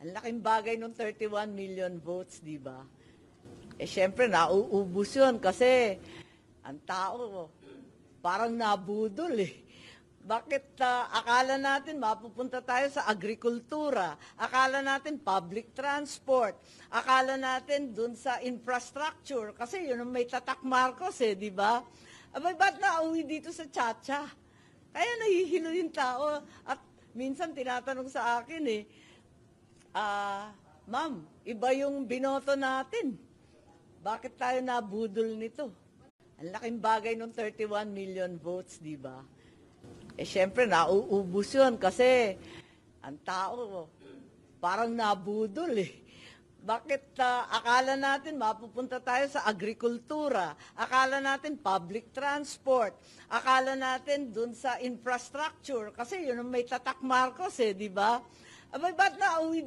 Ang laking bagay nung 31 million votes, di ba? Syempre, nauubos yun kasi ang tao parang nabudol eh. Bakit akala natin mapupunta tayo sa agrikultura, akala natin public transport, akala natin dun sa infrastructure, kasi yun ang may tatak Marcos eh, di ba? Abay, ba't nauwi dito sa Chacha? Kaya nahihilo yung tao at minsan tinatanong sa akin eh, ma'am, iba yung binoto natin. Bakit tayo nabudol nito? Ang laking bagay nung 31 million votes, di ba? Syempre, nauubos yun kasi ang tao parang nabudol eh. Bakit akala natin mapupunta tayo sa agrikultura, akala natin public transport, akala natin dun sa infrastructure, kasi yun ang may tatak Marcos eh, di ba? Abay, ba't nauwi